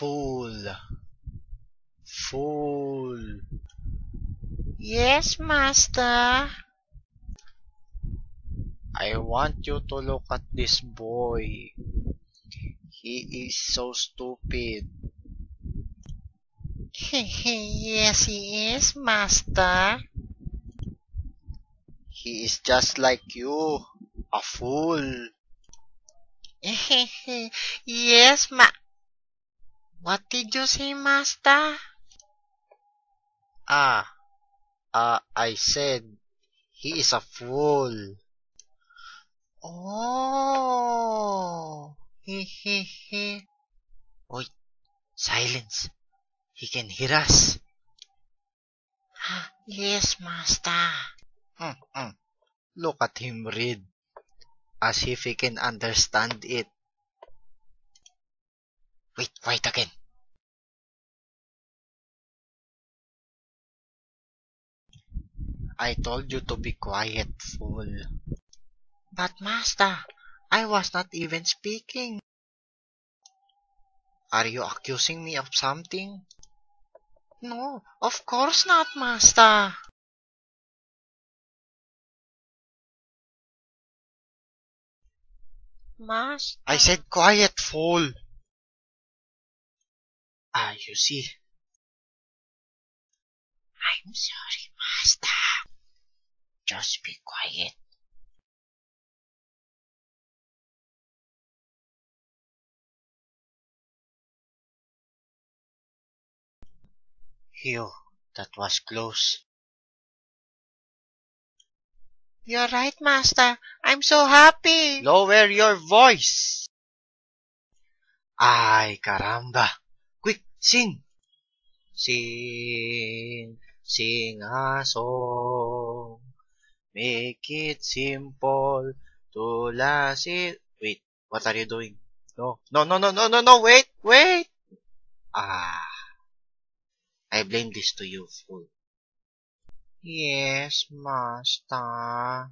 Fool. Fool. Yes, master. I want you to look at this boy. He is so stupid. Yes, he is, master. He is just like you, a fool. Yes, What did you say, master? I said he is a fool. Oh. Oi, silence. He can hear us. Yes, master. Look at him read, as if he can understand it. Wait again. I told you to be quiet, fool. But, master, I was not even speaking. Are you accusing me of something? No, of course not, master. Master. I said quiet, fool. You see. I'm sorry, master. Just be quiet. Phew, that was close. You're right, master. I'm so happy. Lower your voice. Ay, caramba. Quick, sing. Sing a song. Make it simple to last it. Wait, what are you doing? No, wait. I blame this to you, fool. Yes, master.